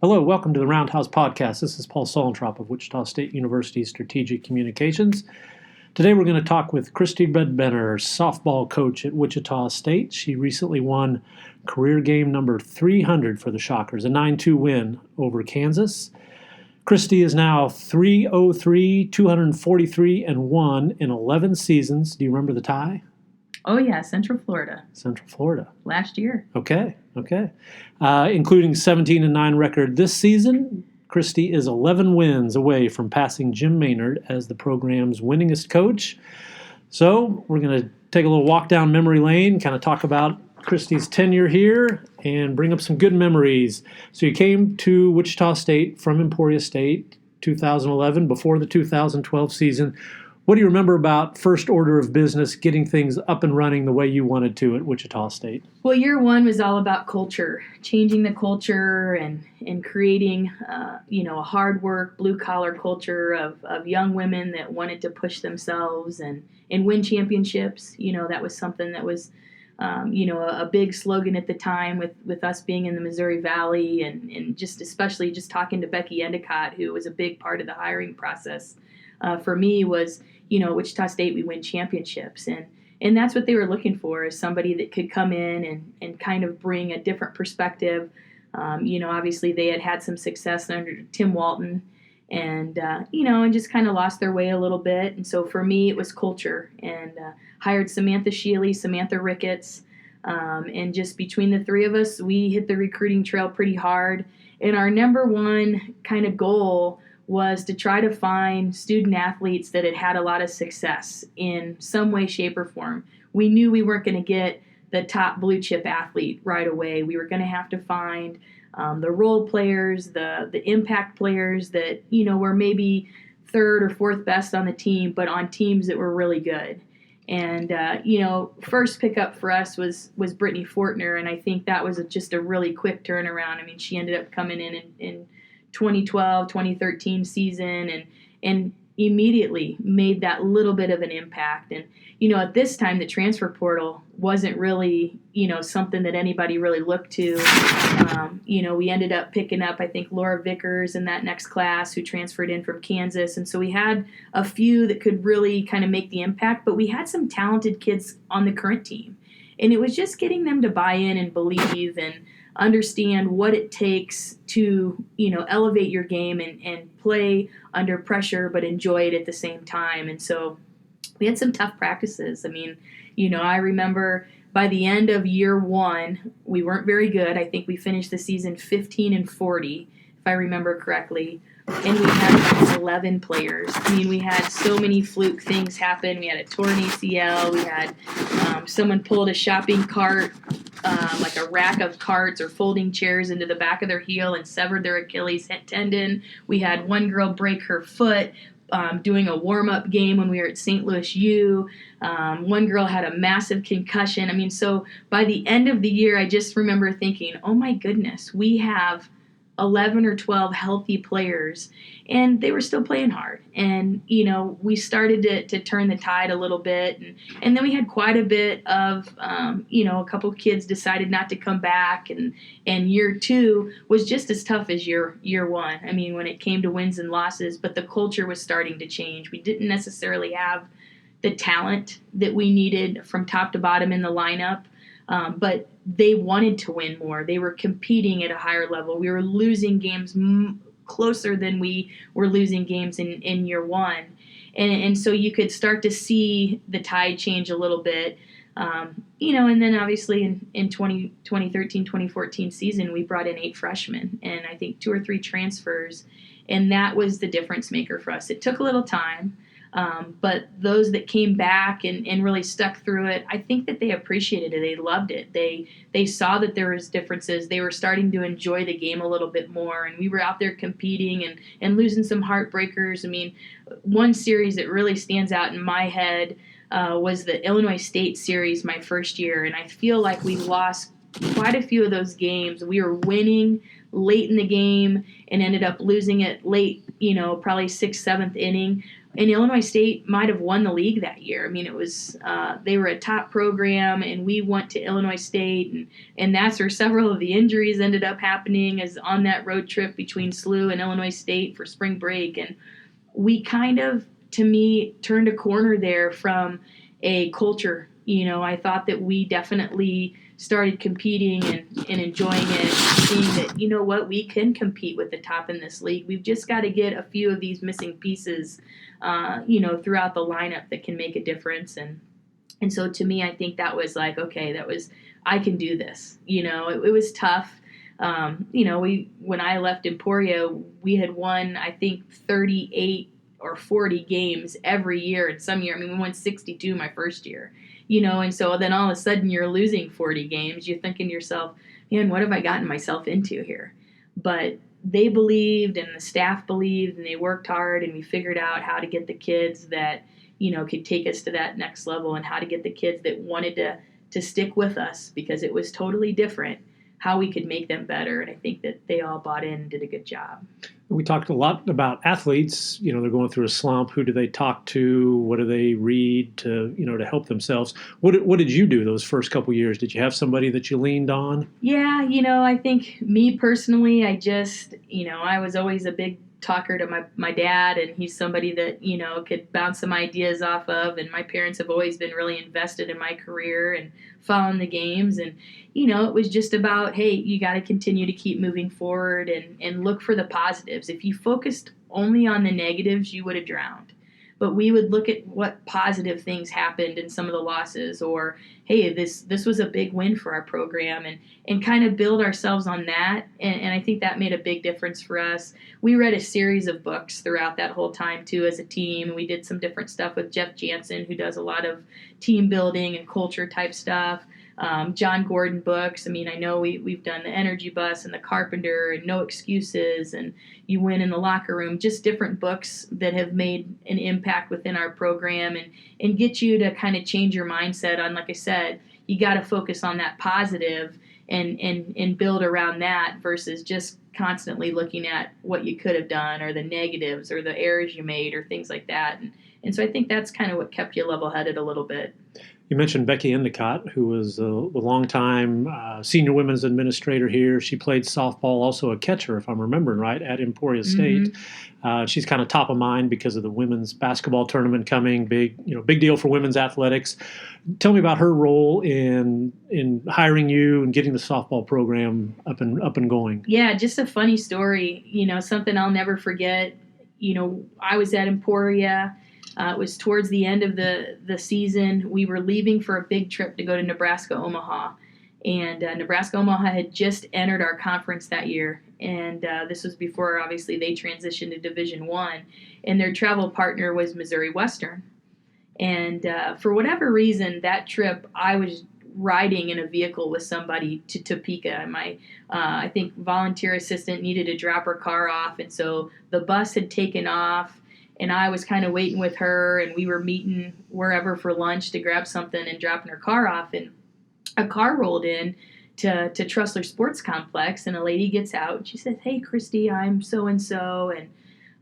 Hello, welcome to the Roundhouse podcast. This is Paul Solentrop of Wichita State University's Strategic Communications. Today we're going to talk with Kristi Bredbenner, softball coach at Wichita State. She recently won career game number 300 for the Shockers, a 9-2 win over Kansas. Kristi is now 303, 243, and 1 in 11 seasons. Do you remember the tie? Oh, yeah, Central Florida. Central Florida. Last year. Okay. Including 17-9 record this season, Kristi is 11 wins away from passing Jim Maynard as the program's winningest coach. So we're going to take a little walk down memory lane, kind of talk about Kristi's tenure here and bring up some good memories. So you came to Wichita State from Emporia State 2011, before the 2012 season. What do you remember about first order of business, getting things up and running the way you wanted to at Wichita State? Well, year one was all about culture, changing the culture and creating, a hard work, blue-collar culture of young women that wanted to push themselves and win championships. That was something that was, a big slogan at the time with us being in the Missouri Valley and just especially just talking to Becky Endicott, who was a big part of the hiring process. For me was, Wichita State, we win championships. And that's what they were looking for, is somebody that could come in and kind of bring a different perspective. Obviously they had some success under Tim Walton and just kind of lost their way a little bit. And so for me, it was culture, and hired Samantha Shealy, Samantha Ricketts. And just between the three of us, we hit the recruiting trail pretty hard. And our number one kind of goal was to try to find student athletes that had a lot of success in some way, shape, or form. We knew we weren't going to get the top blue chip athlete right away. We were going to have to find the role players, the impact players that, were maybe third or fourth best on the team, but on teams that were really good. And, first pickup for us was Britney Fortner, and I think that was just a really quick turnaround. I mean, she ended up coming in 2012, 2013 season and immediately made that little bit of an impact. And, at this time, the transfer portal wasn't really, something that anybody really looked to. We ended up picking up, I think, Laura Vickers in that next class, who transferred in from Kansas. And so we had a few that could really kind of make the impact, but we had some talented kids on the current team. And it was just getting them to buy in and believe and understand what it takes to, elevate your game and play under pressure, but enjoy it at the same time. And so we had some tough practices. I mean, I remember by the end of year one, we weren't very good. I think we finished the season 15-40, if I remember correctly. And we had 11 players. I mean, we had so many fluke things happen. We had a torn ACL. We had someone pulled a shopping cart, like a rack of carts or folding chairs, into the back of their heel and severed their Achilles tendon. We had one girl break her foot doing a warm-up game when we were at St. Louis U. One girl had a massive concussion. I mean, so by the end of the year, I just remember thinking, oh my goodness, we have 11 or 12 healthy players, and they were still playing hard. And, we started to turn the tide a little bit. And then we had quite a bit of, a couple of kids decided not to come back. And year two was just as tough as year one. I mean, when it came to wins and losses, but the culture was starting to change. We didn't necessarily have the talent that we needed from top to bottom in the lineup. But they wanted to win more. They were competing at a higher level. We were losing games closer than we were losing games in year one. And so you could start to see the tide change a little bit. And then obviously in 2013, 2014 season, we brought in 8 freshmen and I think 2 or 3 transfers. And that was the difference maker for us. It took a little time. But those that came back and really stuck through it, I think that they appreciated it. They loved it. They saw that there was differences. They were starting to enjoy the game a little bit more, and we were out there competing and losing some heartbreakers. I mean, one series that really stands out in my head was the Illinois State series my first year, and I feel like we lost quite a few of those games. We were winning late in the game and ended up losing it late, probably 6th, 7th inning. And Illinois State might have won the league that year. I mean, it was they were a top program, and we went to Illinois State, and that's where several of the injuries ended up happening, as on that road trip between SLU and Illinois State for spring break. And we kind of, to me, turned a corner there from a culture. I thought that we definitely started competing and enjoying it, seeing that, we can compete with the top in this league. We've just got to get a few of these missing pieces, throughout the lineup that can make a difference. And so to me, I think that was like, okay, I can do this. It was tough. When I left Emporia, we had won, I think, 38 or 40 games every year. And some year, we won 62 my first year. And so then all of a sudden you're losing 40 games. You're thinking to yourself, man, what have I gotten myself into here? But they believed, and the staff believed, and they worked hard, and we figured out how to get the kids that, could take us to that next level, and how to get the kids that wanted to stick with us, because it was totally different, how we could make them better. And I think that they all bought in and did a good job. We talked a lot about athletes. They're going through a slump. Who do they talk to? What do they read to help themselves? What did you do those first couple years? Did you have somebody that you leaned on? Yeah, I think me personally, I just, I was always a big talker to my dad, and he's somebody that, could bounce some ideas off of. And my parents have always been really invested in my career and following the games. And, it was just about, hey, you got to continue to keep moving forward and look for the positives. If you focused only on the negatives, you would have drowned. But we would look at what positive things happened in some of the losses, or, hey, this was a big win for our program, and kind of build ourselves on that. And I think that made a big difference for us. We read a series of books throughout that whole time, too, as a team. We did some different stuff with Jeff Jansen, who does a lot of team building and culture type stuff. John Gordon books. I know we've done the Energy Bus and the Carpenter and No Excuses and You Win in the Locker Room, just different books that have made an impact within our program and get you to kind of change your mindset on, like I said, you got to focus on that positive and build around that versus just constantly looking at what you could have done or the negatives or the errors you made or things like that. And so I think that's kind of what kept you level-headed a little bit. You mentioned Becky Endicott, who was a longtime senior women's administrator here. She played softball, also a catcher, if I'm remembering right, at Emporia State. Mm-hmm. She's kind of top of mind because of the women's basketball tournament coming. Big deal for women's athletics. Tell me about her role in hiring you and getting the softball program up and going. Yeah, just a funny story. Something I'll never forget. I was at Emporia. It was towards the end of the season. We were leaving for a big trip to go to Nebraska Omaha. And Nebraska Omaha had just entered our conference that year. And this was before, obviously, they transitioned to Division I. And their travel partner was Missouri Western. And for whatever reason, that trip, I was riding in a vehicle with somebody to Topeka. And my, I think, volunteer assistant needed to drop her car off. And so the bus had taken off. And I was kind of waiting with her, and we were meeting wherever for lunch to grab something and dropping her car off. And a car rolled in to Trussler Sports Complex, and a lady gets out, and she says, "Hey, Kristi, I'm so-and-so, and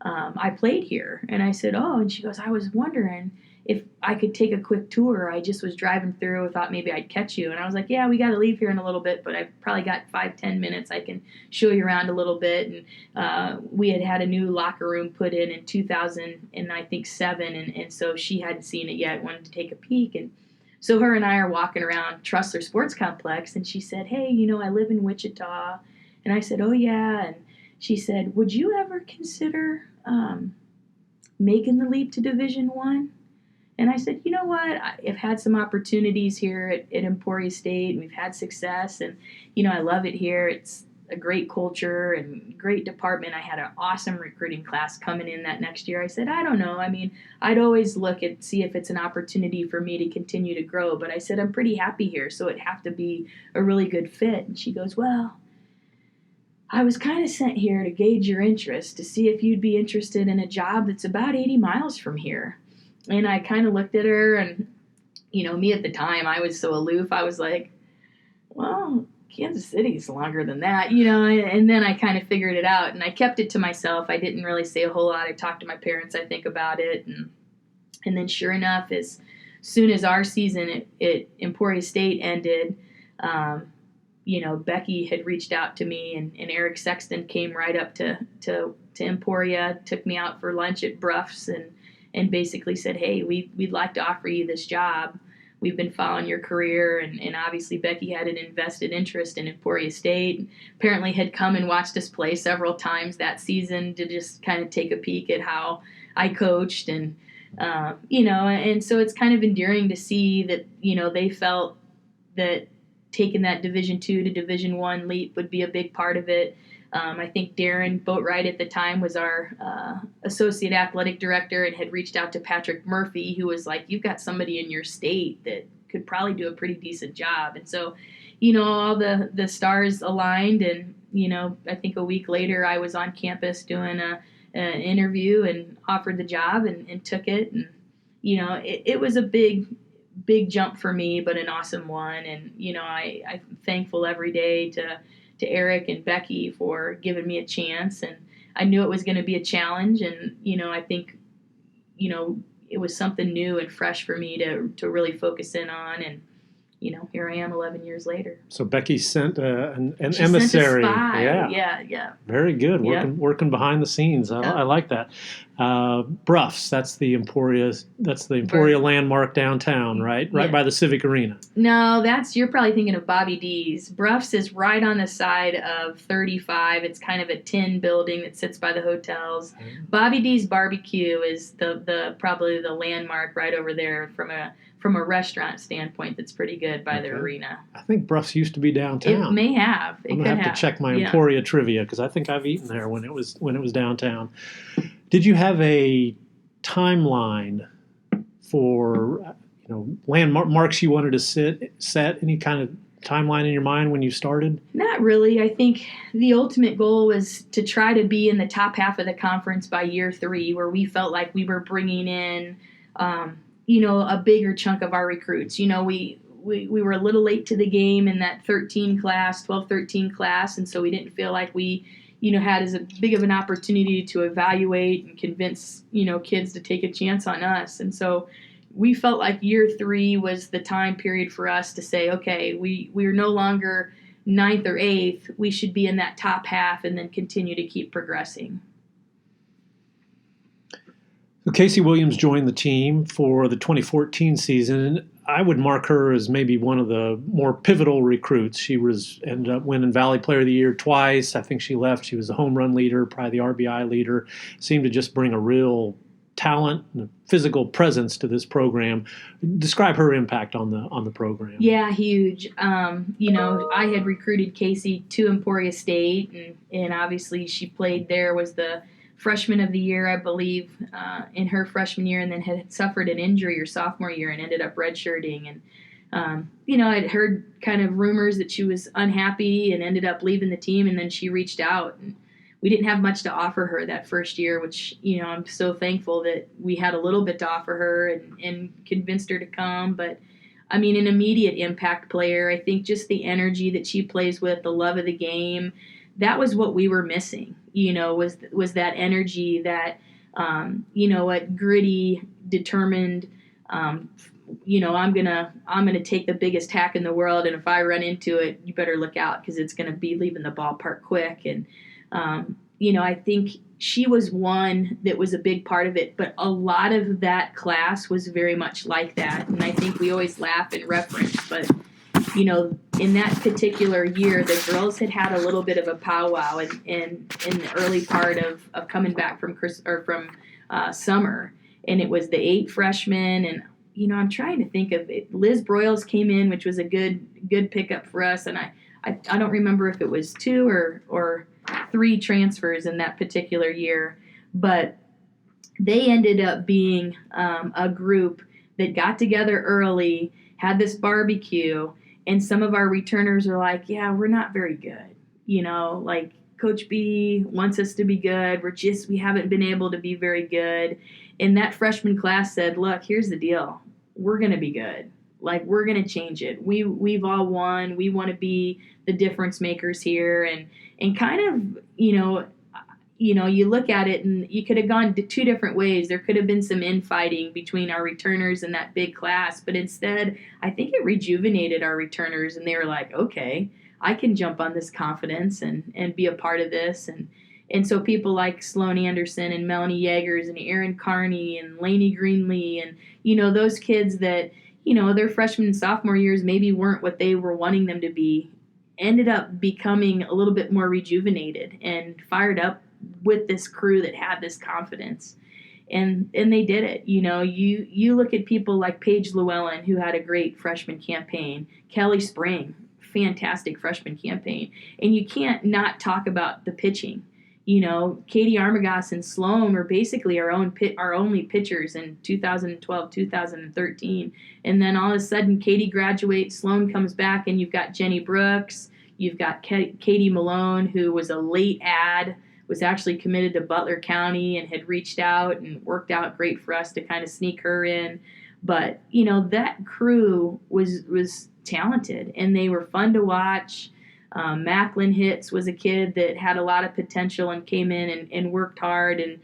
I played here." And I said, "Oh," and she goes, "I was wondering if I could take a quick tour. I just was driving through. I thought maybe I'd catch you." And I was like, "Yeah, we got to leave here in a little bit, but I've probably got 5-10 minutes. I can show you around a little bit." And we had a new locker room put in 2007, and so she hadn't seen it yet, wanted to take a peek. And so her and I are walking around Trussler Sports Complex, and she said, "Hey, I live in Wichita." And I said, "Oh, yeah." And she said, "Would you ever consider making the leap to Division I?" And I said, "You know what? I've had some opportunities here at Emporia State, and we've had success, and, I love it here. It's a great culture and great department. I had an awesome recruiting class coming in that next year." I said, "I don't know. I'd always look and see if it's an opportunity for me to continue to grow. But I said, I'm pretty happy here, so it'd have to be a really good fit." And she goes, "Well, I was kind of sent here to gauge your interest, to see if you'd be interested in a job that's about 80 miles from here." And I kind of looked at her, and, me at the time, I was so aloof. I was like, "Well, Kansas City's longer than that, and then I kind of figured it out, and I kept it to myself. I didn't really say a whole lot. I talked to my parents, I think, about it, and then sure enough, as soon as our season at Emporia State ended, Becky had reached out to me, and Eric Sexton came right up to Emporia, took me out for lunch at Bruff's, and basically said, hey, we'd like to offer you this job. We've been following your career, and obviously Becky had an invested interest in Emporia State. Apparently had come and watched us play several times that season to just kind of take a peek at how I coached, and and so it's kind of endearing to see that they felt that taking that Division II to Division I leap would be a big part of it. I think Darren Boatwright at the time was our associate athletic director and had reached out to Patrick Murphy, who was like, you've got somebody in your state that could probably do a pretty decent job. And so, all the stars aligned, and, I think a week later I was on campus doing an interview and offered the job and took it. And, it was a big jump for me, but an awesome one. And, I'm thankful every day to Eric and Becky for giving me a chance, and I knew it was going to be a challenge, and I think it was something new and fresh for me to really focus in on, and here I am 11 years later. So Becky sent an She emissary. Sent a spy. Yeah. Yeah. Very good. Working behind the scenes. I like that. Bruff's, that's the Emporia landmark downtown, right? Right by the Civic Arena. No, you're probably thinking of Bobby D's. Bruff's is right on the side of 35. It's kind of a tin building that sits by the hotels. Mm-hmm. Bobby D's Barbecue is the probably the landmark right over there from a restaurant standpoint. That's pretty good by the arena. I think Bruff's used to be downtown. It may have. I'm gonna have to check my Emporia trivia, because I think I've eaten there when it was downtown. Did you have a timeline for landmarks you wanted to set? Any kind of timeline in your mind when you started? Not really. I think the ultimate goal was to try to be in the top half of the conference by year 3, where we felt like we were bringing in a bigger chunk of our recruits. We were a little late to the game in that 12-13 class, and so we didn't feel like we had as big of an opportunity to evaluate and convince kids to take a chance on us. And so we felt like year 3 was the time period for us to say, okay, we're no longer 9th or 8th. We should be in that top half and then continue to keep progressing. So Cacy Williams joined the team for the 2014 season. I would mark her as maybe one of the more pivotal recruits. She ended up winning Valley Player of the Year twice. I think she left. She was the home run leader, probably the RBI leader. Seemed to just bring a real talent and a physical presence to this program. Describe her impact on the program. Yeah, huge. I had recruited Cacy to Emporia State, and obviously she played there, was the freshman of the year, I believe, in her freshman year, and then had suffered an injury her sophomore year and ended up redshirting. And, I'd heard kind of rumors that she was unhappy and ended up leaving the team, and then she reached out. And we didn't have much to offer her that first year, which, I'm so thankful that we had a little bit to offer her and convinced her to come. But, an immediate impact player. I think just the energy that she plays with, the love of the game, that was what we were missing, was that energy, that, gritty, determined, I'm going to take the biggest hack in the world. And if I run into it, you better look out, because it's going to be leaving the ballpark quick. And, I think she was one that was a big part of it, but a lot of that class was very much like that. And I think we always laugh and reference, but in that particular year, the girls had a little bit of a powwow in the early part of coming back from summer, and it was the 8 freshmen, and I'm trying to think of it. Liz Broyles came in, which was a good pickup for us, and I don't remember if it was 2 or 3 transfers in that particular year, but they ended up being a group that got together early, had this barbecue. And some of our returners are like, yeah, we're not very good. Like Coach B wants us to be good. We haven't been able to be very good. And that freshman class said, look, here's the deal. We're going to be good. Like, we're going to change it. We've all won. We want to be the difference makers here. And kind of, you look at it and you could have gone two different ways. There could have been some infighting between our returners and that big class, but instead, I think it rejuvenated our returners, and they were like, okay, I can jump on this confidence and be a part of this. And so people like Sloan Anderson and Melanie Yeagers and Erin Carney and Lainey Greenlee and, those kids that, their freshman and sophomore years maybe weren't what they were wanting them to be, ended up becoming a little bit more rejuvenated and fired up with this crew that had this confidence. And they did it. You look at people like Paige Llewellyn, who had a great freshman campaign, Kelly Spring, fantastic freshman campaign. And you can't not talk about the pitching. Katie Armagas and Sloan were basically our only pitchers in 2012, 2013. And then all of a sudden, Katie graduates, Sloan comes back, and you've got Jenny Brooks, you've got Katie Malone, who was a late add, was actually committed to Butler County and had reached out and worked out great for us to kind of sneak her in. But, that crew was talented, and they were fun to watch. Macklin Hitz was a kid that had a lot of potential and came in and worked hard. And,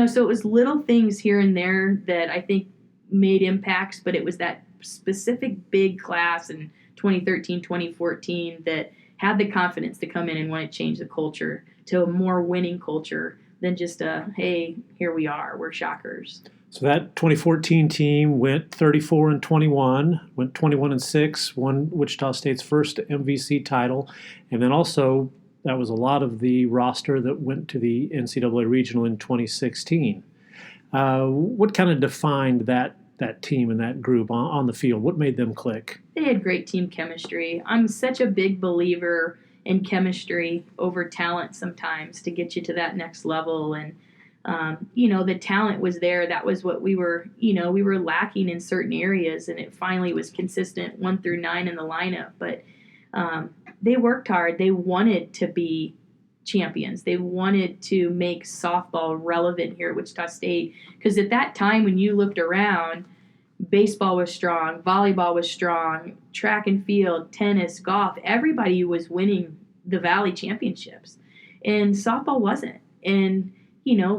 so it was little things here and there that I think made impacts, but it was that specific big class in 2013, 2014 that had the confidence to come in and want to change the culture to a more winning culture than just hey, here we are, we're Shockers. So that 2014 team went 34-21, went 21-6, won Wichita State's first MVC title, and then also that was a lot of the roster that went to the NCAA regional in 2016. What kind of defined that team and that group on the field? What made them click? They had great team chemistry. I'm such a big believer in chemistry over talent sometimes to get you to that next level. And the talent was there. That was what we were lacking in certain areas, and it finally was consistent 1 through 9 in the lineup. But they worked hard. They wanted to be champions. They wanted to make softball relevant here at Wichita State, because at that time when you looked around, baseball was strong, volleyball was strong, track and field, tennis, golf, everybody was winning the Valley championships, and softball wasn't. And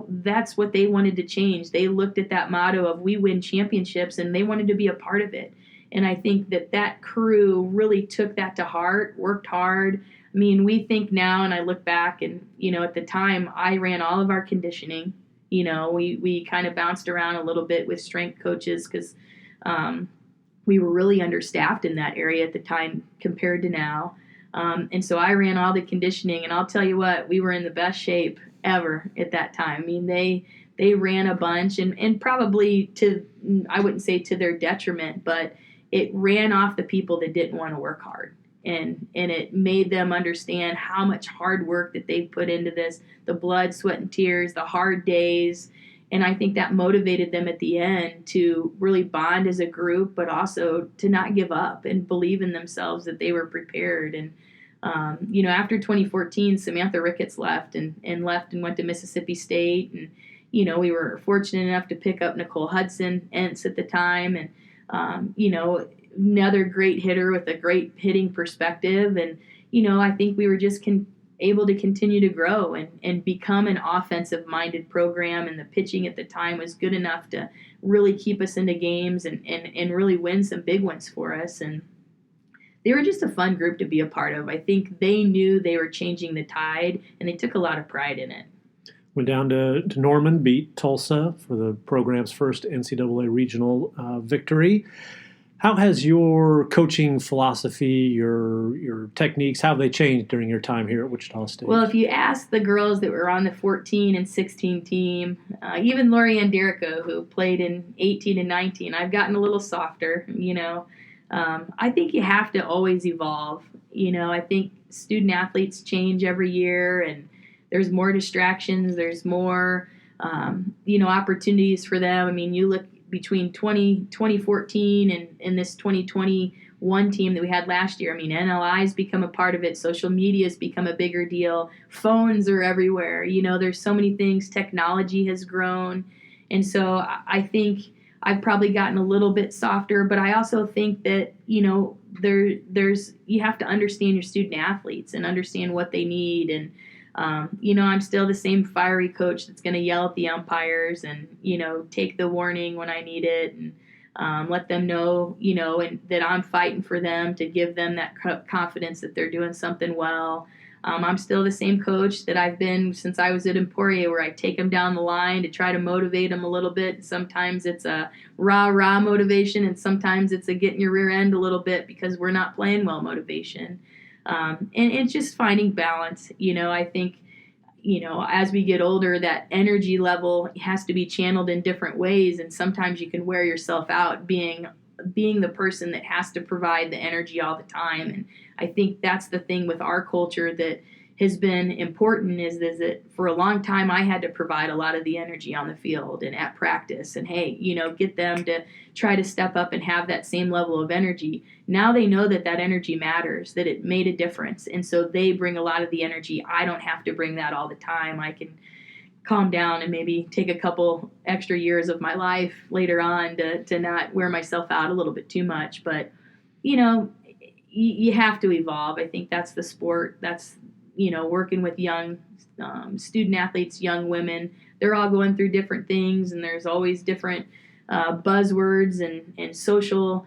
that's what they wanted to change. They looked at that motto of we win championships, and they wanted to be a part of it. And I think that crew really took that to heart, worked hard. I mean, we think now, and I look back, and, at the time, I ran all of our conditioning. We kind of bounced around a little bit with strength coaches because we were really understaffed in that area at the time compared to now. And so I ran all the conditioning, and I'll tell you what, we were in the best shape ever at that time. I mean, they ran a bunch, and probably I wouldn't say to their detriment, but it ran off the people that didn't want to work hard. And it made them understand how much hard work that they put into this, the blood, sweat, and tears, the hard days. And I think that motivated them at the end to really bond as a group, but also to not give up and believe in themselves that they were prepared. And, after 2014, Samantha Ricketts left and went to Mississippi State. And, we were fortunate enough to pick up Nicole Hudson Entz at the time. And, another great hitter with a great hitting perspective. And, I think we were just able to continue to grow and become an offensive-minded program. And the pitching at the time was good enough to really keep us into games and really win some big ones for us. And they were just a fun group to be a part of. I think they knew they were changing the tide, and they took a lot of pride in it. Went down to Norman, beat Tulsa for the program's first NCAA regional victory. How has your coaching philosophy, your techniques, how have they changed during your time here at Wichita State? Well, if you ask the girls that were on the 14 and 16 team, even Lorianne Derrico, who played in 18 and 19, I've gotten a little softer, I think you have to always evolve. I think student athletes change every year, and there's more distractions. There's more, opportunities for them. I mean, you look between 2014 and this 2021 team that we had last year. I mean, NLI's become a part of it. Social media's become a bigger deal. Phones are everywhere. There's so many things. Technology has grown. And so I think I've probably gotten a little bit softer, but I also think that, there's you have to understand your student athletes and understand what they need. And, I'm still the same fiery coach that's going to yell at the umpires and, take the warning when I need it, and let them know, and that I'm fighting for them, to give them that confidence that they're doing something well. I'm still the same coach that I've been since I was at Emporia, where I take them down the line to try to motivate them a little bit. Sometimes it's a rah-rah motivation, and sometimes it's a get in your rear end a little bit because we're not playing well motivation. And it's just finding balance. I think, as we get older, that energy level has to be channeled in different ways, and sometimes you can wear yourself out being the person that has to provide the energy all the time. And I think that's the thing with our culture that has been important is that for a long time I had to provide a lot of the energy on the field and at practice, and hey, get them to try to step up and have that same level of energy. Now they know that energy matters, that it made a difference, and so they bring a lot of the energy. I don't have to bring that all the time. I can calm down and maybe take a couple extra years of my life later on to not wear myself out a little bit too much. But, you have to evolve. I think that's the sport. That's, working with young student athletes, young women. They're all going through different things, and there's always different buzzwords and social,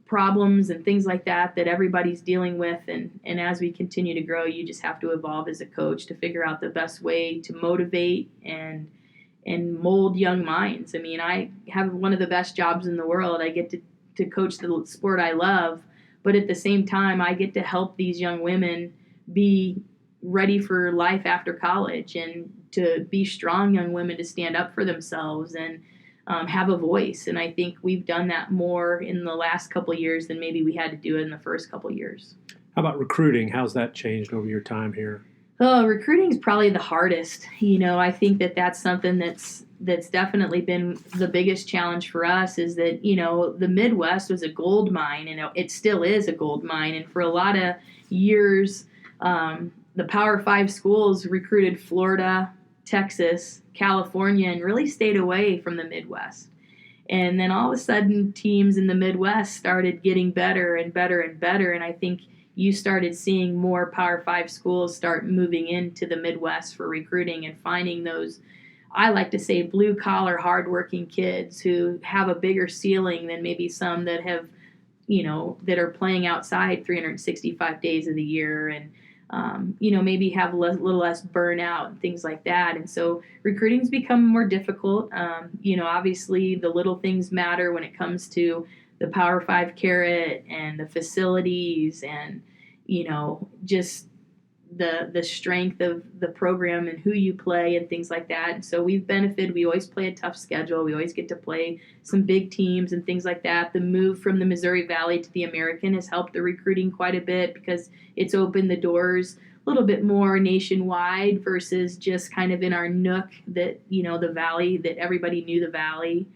problems and things like that everybody's dealing with. And as we continue to grow, you just have to evolve as a coach to figure out the best way to motivate and mold young minds. I mean, I have one of the best jobs in the world. I get to coach the sport I love, but at the same time, I get to help these young women be ready for life after college, and to be strong young women, to stand up for themselves and have a voice. And I think we've done that more in the last couple of years than maybe we had to do it in the first couple of years. How about recruiting? How's that changed over your time here? Recruiting is probably the hardest. I think that's something that's definitely been the biggest challenge for us, is that, the Midwest was a gold mine, and it still is a gold mine. And for a lot of years, the Power 5 schools recruited Florida, Texas, California, and really stayed away from the Midwest. And then all of a sudden, teams in the Midwest started getting better and better and better. And I think you started seeing more Power 5 schools start moving into the Midwest for recruiting and finding those, I like to say, blue-collar, hardworking kids who have a bigger ceiling than maybe some that have, that are playing outside 365 days of the year, and maybe have a little less burnout and things like that. And so recruiting's become more difficult. Obviously the little things matter when it comes to the Power 5 carrot and the facilities and, just the strength of the program and who you play and things like that. And so we've benefited. We always play a tough schedule. We always get to play some big teams and things like that. The move from the Missouri Valley to the American has helped the recruiting quite a bit, because it's opened the doors a little bit more nationwide versus just kind of in our nook that, the Valley, that everybody knew the Valley.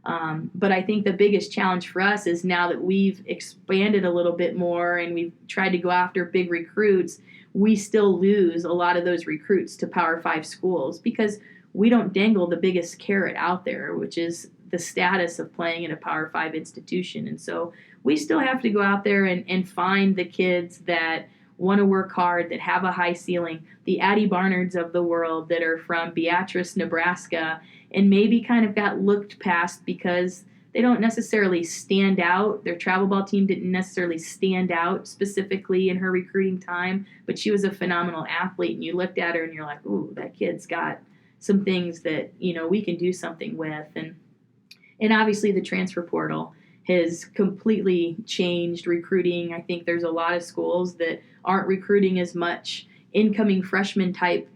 But I think the biggest challenge for us is now that we've expanded a little bit more and we've tried to go after big recruits, we still lose a lot of those recruits to Power 5 schools because we don't dangle the biggest carrot out there, which is the status of playing in a Power 5 institution. And so we still have to go out there and find the kids that want to work hard, that have a high ceiling, the Addie Barnards of the world that are from Beatrice, Nebraska, and maybe kind of got looked past because they don't necessarily stand out. Their travel ball team didn't necessarily stand out specifically in her recruiting time, but she was a phenomenal athlete. And you looked at her and you're like, ooh, that kid's got some things that, we can do something with. And obviously the transfer portal has completely changed recruiting. I think there's a lot of schools that aren't recruiting as much incoming freshman type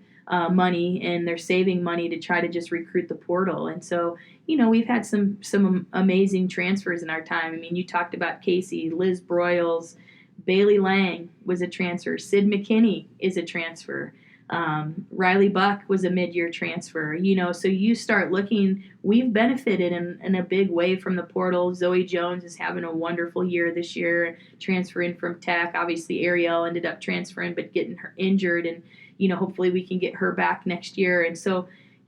money, and they're saving money to try to just recruit the portal. And so, we've had some amazing transfers in our time. I mean, you talked about Cacy, Liz Broyles, Bailey Lange was a transfer. Sid McKinney is a transfer. Riley Buck was a mid-year transfer. So you start looking, we've benefited in a big way from the portal. Zoe Jones is having a wonderful year this year, transferring from Tech. Obviously, Ariel ended up transferring but getting her injured, and hopefully we can get her back next year. And so,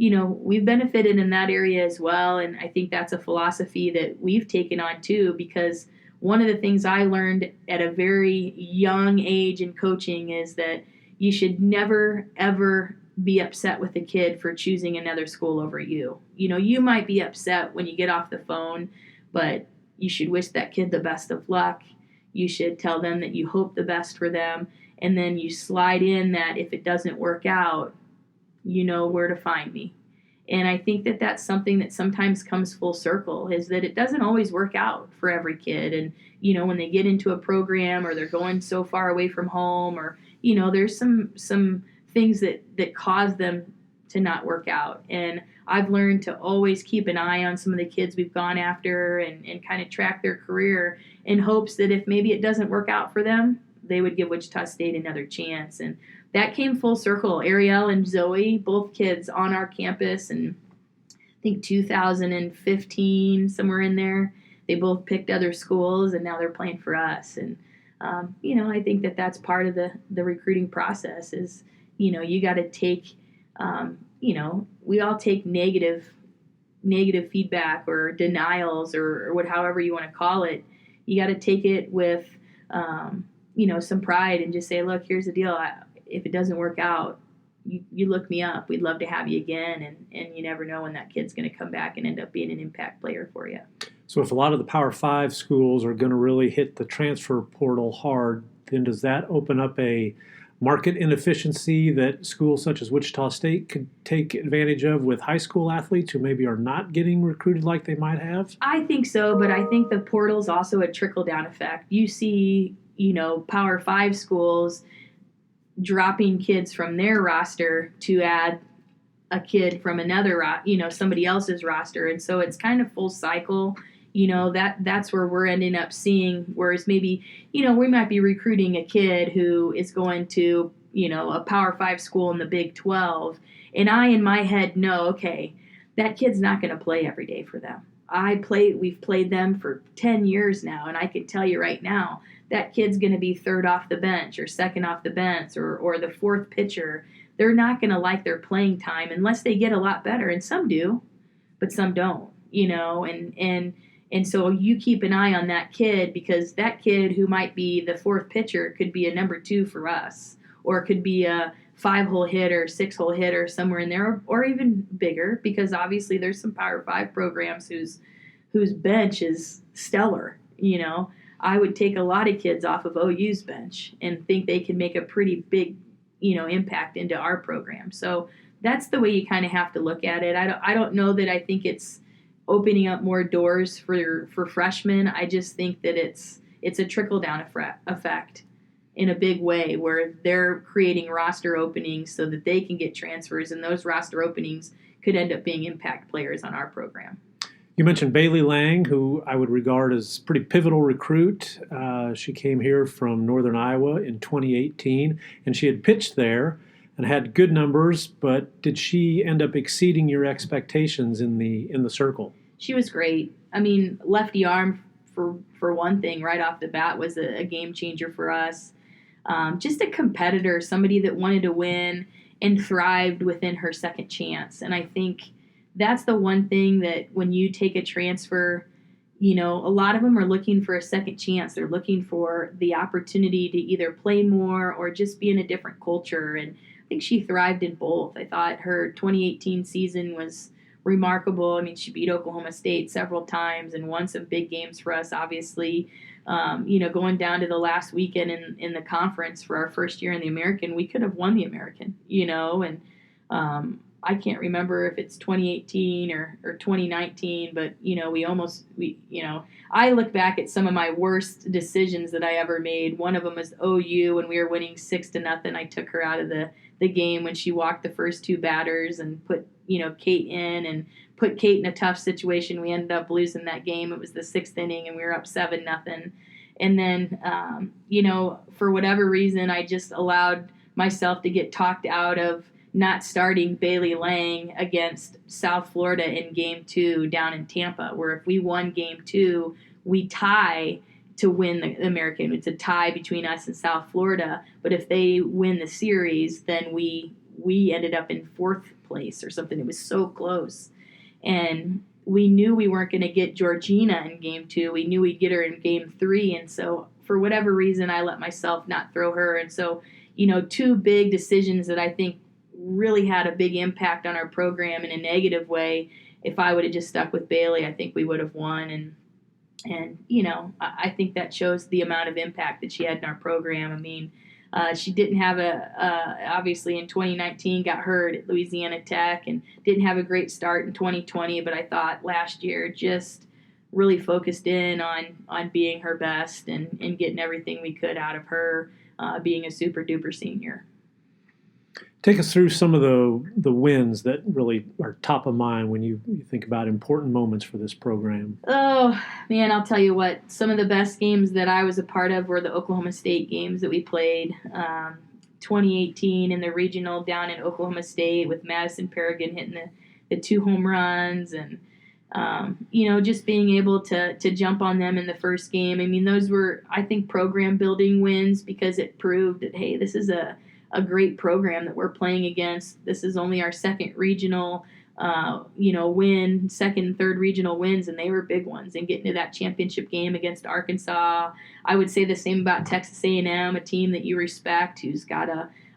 we've benefited in that area as well. And I think that's a philosophy that we've taken on too, because one of the things I learned at a very young age in coaching is that you should never, ever be upset with a kid for choosing another school over you. You might be upset when you get off the phone, but you should wish that kid the best of luck. You should tell them that you hope the best for them. And then you slide in that if it doesn't work out, you know where to find me. And I think that that's something that sometimes comes full circle, is that it doesn't always work out for every kid. And, when they get into a program or they're going so far away from home, or, there's some things that cause them to not work out. And I've learned to always keep an eye on some of the kids we've gone after and kind of track their career in hopes that if maybe it doesn't work out for them, they would give Wichita State another chance. And that came full circle. Ariel and Zoe, both kids on our campus, and I think 2015, somewhere in there, they both picked other schools, and now they're playing for us. And, I think that that's part of the recruiting process is, you got to take, we all take negative feedback or denials or however you want to call it. You got to take it with, some pride and just say, look, here's the deal. If it doesn't work out, you look me up. We'd love to have you again. And you never know when that kid's going to come back and end up being an impact player for you. So if a lot of the Power 5 schools are going to really hit the transfer portal hard, then does that open up a market inefficiency that schools such as Wichita State could take advantage of with high school athletes who maybe are not getting recruited like they might have? I think so, but I think the portal's also a trickle-down effect. You see, Power 5 schools dropping kids from their roster to add a kid from another, somebody else's roster. And so it's kind of full cycle. That's where we're ending up seeing, whereas maybe, we might be recruiting a kid who is going to, a Power 5 school in the Big 12. And I, in my head, know, okay, that kid's not going to play every day for them. We've played them for 10 years now. And I can tell you right now, that kid's going to be third off the bench or second off the bench or the fourth pitcher. They're not going to like their playing time unless they get a lot better. And some do, but some don't, and so you keep an eye on that kid, because that kid who might be the fourth pitcher could be a number 2 for us, or could be a 5-hole hitter, 6-hole hitter, somewhere in there, or even bigger, because obviously there's some Power 5 programs whose bench is stellar. I would take a lot of kids off of OU's bench and think they can make a pretty big, impact into our program. So that's the way you kind of have to look at it. I don't know that I think it's opening up more doors for freshmen. I just think that it's a trickle-down effect in a big way, where they're creating roster openings so that they can get transfers, and those roster openings could end up being impact players on our program. You mentioned Bailey Lange, who I would regard as a pretty pivotal recruit. She came here from Northern Iowa in 2018, and she had pitched there and had good numbers, but did she end up exceeding your expectations in the circle? She was great. I mean, lefty arm, for one thing, right off the bat was a game changer for us. Just a competitor, somebody that wanted to win and thrived within her second chance. And I think that's the one thing that when you take a transfer, a lot of them are looking for a second chance. They're looking for the opportunity to either play more or just be in a different culture. And I think she thrived in both. I thought her 2018 season was remarkable. I mean, she beat Oklahoma State several times and won some big games for us, obviously. Going down to the last weekend in the conference for our first year in the American, we could have won the American, and I can't remember if it's 2018 or 2019, but, I look back at some of my worst decisions that I ever made. One of them was OU when we were winning 6-0. I took her out of the game when she walked the first 2 batters and put, Kate in and put Kate in a tough situation. We ended up losing that game. It was the 6th inning and we were up 7-0. And then, for whatever reason, I just allowed myself to get talked out of not starting Bailey Lange against South Florida in Game 2 down in Tampa, where if we won Game 2, we tie to win the American. It's a tie between us and South Florida. But if they win the series, then we ended up in 4th place or something. It was so close. And we knew we weren't going to get Georgina in game 2. We knew we'd get her in game 3. And so for whatever reason, I let myself not throw her. And so, 2 big decisions that I think really had a big impact on our program in a negative way. If I would have just stuck with Bailey, I think we would have won. And I think that shows the amount of impact that she had in our program. I mean, she didn't have obviously in 2019 got hurt at Louisiana Tech and didn't have a great start in 2020, but I thought last year just really focused in on being her best and getting everything we could out of her, being a super duper senior. Take us through some of the wins that really are top of mind when you think about important moments for this program. Oh, man, I'll tell you what. Some of the best games that I was a part of were the Oklahoma State games that we played. 2018 in the regional down in Oklahoma State with Madison Paragon hitting the 2 home runs and, just being able to jump on them in the first game. I mean, those were, I think, program-building wins because it proved that, hey, this is a great program that we're playing against. This is only our second regional, win, second and third regional wins, and they were big ones. And getting to that championship game against Arkansas, I would say the same about Texas A&M, a team that you respect, who's got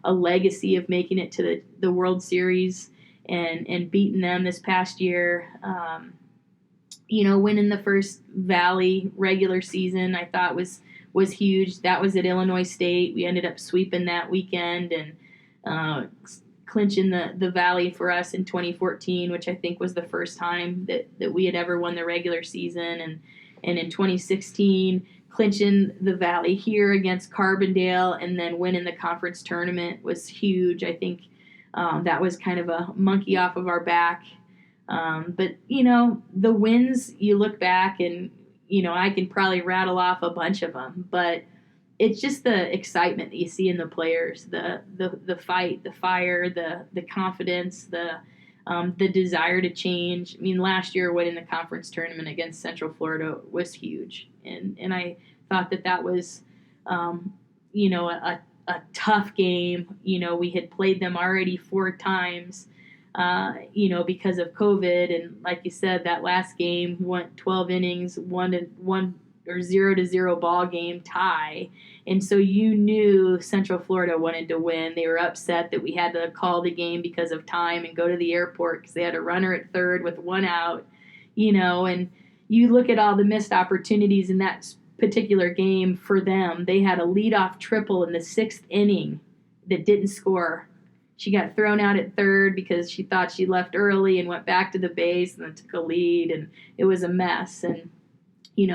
a legacy of making it to the World Series and beating them this past year. Winning the first Valley regular season, I thought was huge. That was at Illinois State. We ended up sweeping that weekend and clinching the Valley for us in 2014, which I think was the first time that we had ever won the regular season. And in 2016, clinching the Valley here against Carbondale and then winning the conference tournament was huge. I think that was kind of a monkey off of our back. But, the wins, you look back and, I can probably rattle off a bunch of them, but it's just the excitement that you see in the players, the fight, the fire, the confidence, the desire to change. I mean, last year winning the conference tournament against Central Florida was huge, and I thought that was, a tough game. We had played them already 4 times. Because of COVID, and like you said, that last game went 12 innings, 1-1 or 0-0 ball game tie, and so you knew Central Florida wanted to win. They were upset that we had to call the game because of time and go to the airport because they had a runner at third with 1 out, and you look at all the missed opportunities in that particular game for them. They had a leadoff triple in the 6th inning that didn't score. She got thrown out at third because she thought she left early and went back to the base and then took a lead, and it was a mess. And,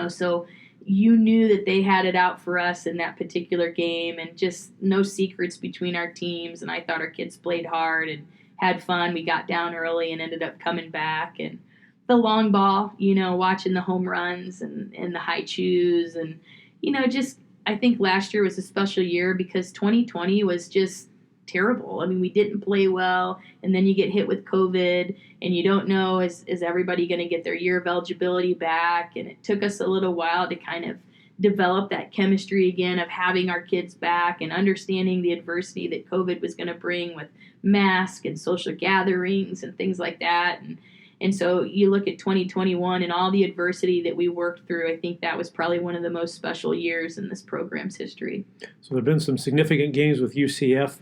so you knew that they had it out for us in that particular game, and just no secrets between our teams. And I thought our kids played hard and had fun. We got down early and ended up coming back. And the long ball, watching the home runs and the high chews. And, I think last year was a special year because 2020 was just terrible. I mean, we didn't play well, and then you get hit with COVID, and you don't know, is everybody going to get their year of eligibility back? And it took us a little while to kind of develop that chemistry again of having our kids back and understanding the adversity that COVID was going to bring with masks and social gatherings and things like that. And so you look at 2021 and all the adversity that we worked through. I think that was probably one of the most special years in this program's history. So there have been some significant games with UCF.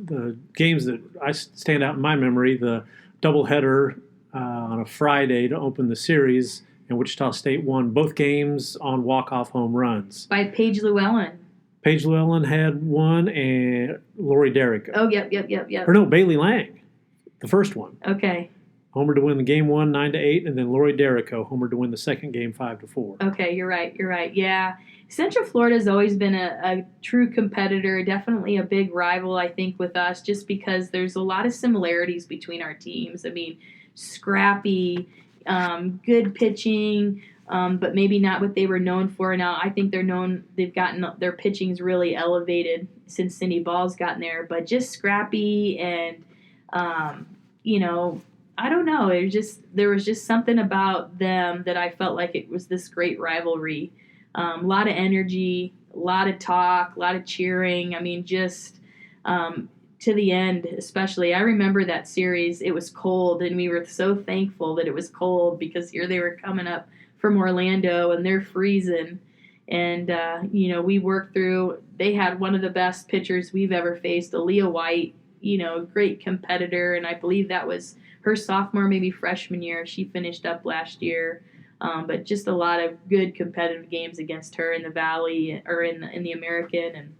The games that I stand out in my memory, the doubleheader on a Friday to open the series, and Wichita State won both games on walk-off home runs. By Paige Llewellyn. Paige Llewellyn had one, and Lori Derrick. Oh, yep. Or no, Bailey Lange, the first one. Okay. Homered to win the game 1, 9-8, and then Lori Derrico homered to win the second game 5-4. Okay, you're right. Yeah. Central Florida has always been a true competitor, definitely a big rival, I think, with us, just because there's a lot of similarities between our teams. I mean, scrappy, good pitching, but maybe not what they were known for. Now, I think they've gotten their pitching's really elevated since Cindy Ball's gotten there, but just scrappy and, I don't know. There was just something about them that I felt like it was this great rivalry. A lot of energy, a lot of talk, a lot of cheering. I mean, just to the end, especially. I remember that series. It was cold, and we were so thankful that it was cold because here they were coming up from Orlando, and they're freezing. And, we worked through. They had one of the best pitchers we've ever faced, Aaliyah White, great competitor, and I believe that was her sophomore, maybe freshman year. She finished up last year. But just a lot of good competitive games against her in the Valley or in the American. And,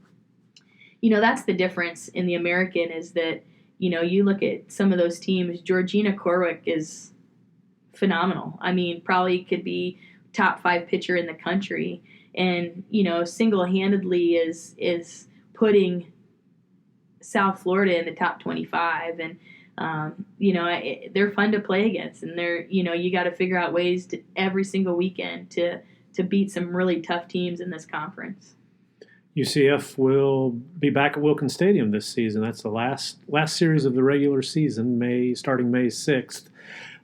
that's the difference in the American is that, you look at some of those teams, Georgina Corwick is phenomenal. I mean, probably could be top 5 pitcher in the country. And, single-handedly is putting South Florida in the top 25. And, they're fun to play against, and they're, you got to figure out ways to every single weekend to beat some really tough teams in this conference. UCF will be back at Wilkins Stadium this season. That's the last series of the regular season, starting May 6th.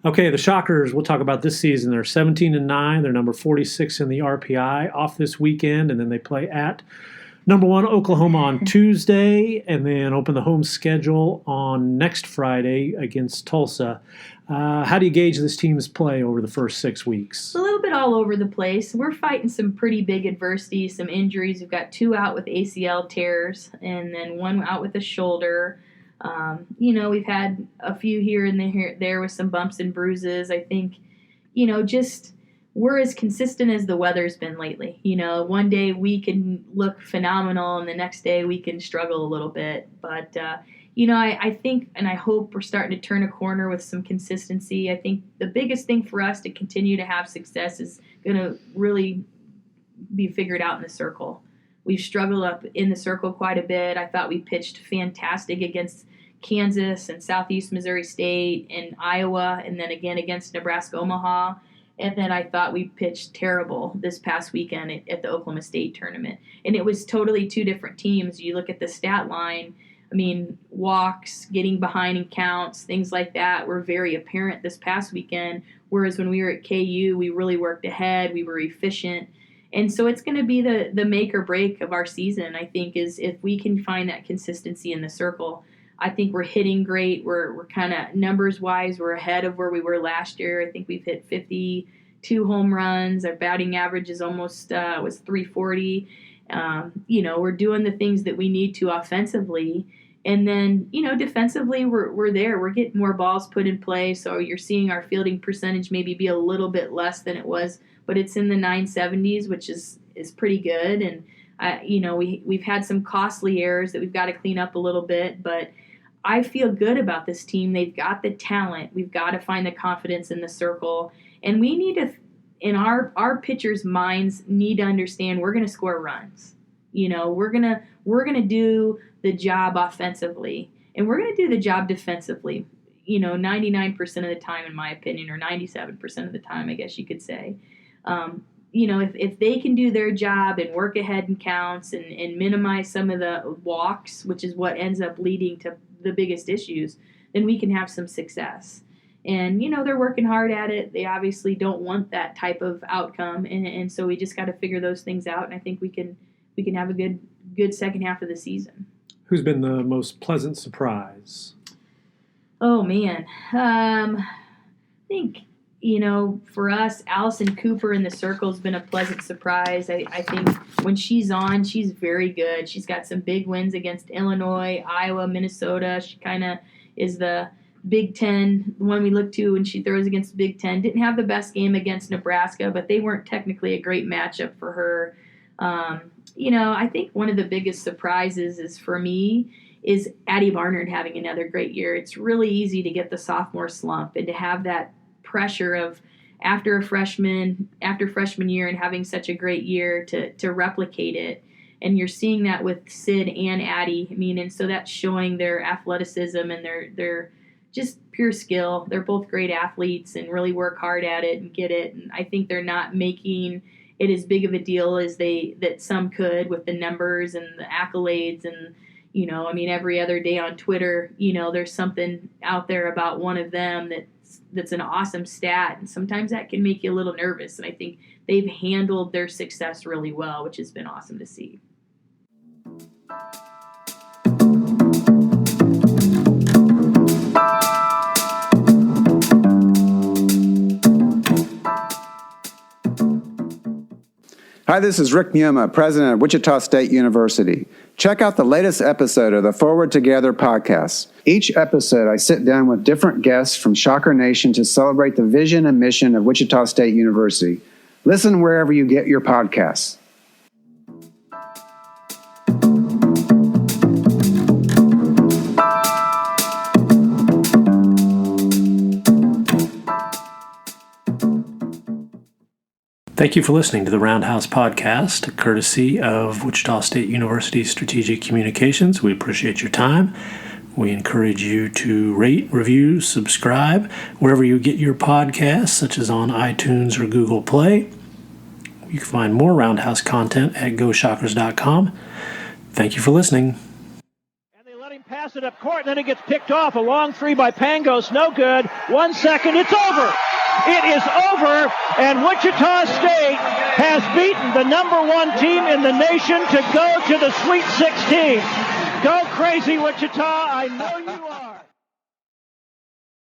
Okay, the Shockers, we'll talk about this season. They're 17-9. They're number 46 in the RPI, off this weekend, and then they play at number 1, Oklahoma on Tuesday, and then open the home schedule on next Friday against Tulsa. How do you gauge this team's play over the first 6 weeks? A little bit all over the place. We're fighting some pretty big adversity, some injuries. We've got 2 out with ACL tears, and then 1 out with a shoulder. We've had a few here and there with some bumps and bruises. I think, just we're as consistent as the weather's been lately. One day we can look phenomenal, and the next day we can struggle a little bit. But, I think and I hope we're starting to turn a corner with some consistency. I think the biggest thing for us to continue to have success is going to really be figured out in the circle. We've struggled up in the circle quite a bit. I thought we pitched fantastic against Kansas and Southeast Missouri State and Iowa, and then again against Nebraska Omaha. And then I thought we pitched terrible this past weekend at the Oklahoma State tournament. And it was totally 2 different teams. You look at the stat line, walks, getting behind in counts, things like that were very apparent this past weekend. Whereas when we were at KU, we really worked ahead. We were efficient. And so it's going to be the make or break of our season, I think, is if we can find that consistency in the circle. I think we're hitting great. We're kind of numbers-wise, we're ahead of where we were last year. I think we've hit 52 home runs. Our batting average is almost was 340. We're doing the things that we need to offensively. And then, defensively, we're there. We're getting more balls put in play. So you're seeing our fielding percentage maybe be a little bit less than it was, but it's in the 970s, which is pretty good. And, we've had some costly errors that we've got to clean up a little bit, but I feel good about this team. They've got the talent. We've got to find the confidence in the circle. And we need to, in our pitchers' minds, need to understand we're going to score runs. We're gonna do the job offensively, and we're going to do the job defensively, 99% of the time, in my opinion, or 97% of the time, I guess you could say. If they can do their job and work ahead in counts and minimize some of the walks, which is what ends up leading to the biggest issues, then we can have some success. And, they're working hard at it. They obviously don't want that type of outcome. And so we just got to figure those things out. And I think we can have a good second half of the season. Who's been the most pleasant surprise? Oh, man. I think, for us, Allison Cooper in the circle has been a pleasant surprise. I think when she's on, she's very good. She's got some big wins against Illinois, Iowa, Minnesota. She kind of is the Big Ten, the one we look to when she throws against the Big Ten. Didn't have the best game against Nebraska, but they weren't technically a great matchup for her. I think one of the biggest surprises is Addie Barnard having another great year. It's really easy to get the sophomore slump and to have that pressure of after freshman year and having such a great year to replicate it. And you're seeing that with Sid and Addie. And so that's showing their athleticism and their just pure skill. They're both great athletes and really work hard at it and get it. And I think they're not making it as big of a deal as that some could with the numbers and the accolades. And, every other day on Twitter, there's something out there about one of them that's an awesome stat. And sometimes that can make you a little nervous. And I think they've handled their success really well, which has been awesome to see. Hi, this is Rick Muma, president of Wichita State University. Check out the latest episode of the Forward Together podcast. Each episode, I sit down with different guests from Shocker Nation to celebrate the vision and mission of Wichita State University. Listen wherever you get your podcasts. Thank you for listening to the Roundhouse podcast, courtesy of Wichita State University Strategic Communications. We appreciate your time. We encourage you to rate, review, subscribe wherever you get your podcasts, such as on iTunes or Google Play. You can find more Roundhouse content at GoShockers.com. Thank you for listening. And they let him pass it up court, and then it gets picked off. A long three by Pangos, no good. 1 second, it's over. It is over, and Wichita State has beaten the number one team in the nation to go to the Sweet 16. Go crazy, Wichita. I know you are.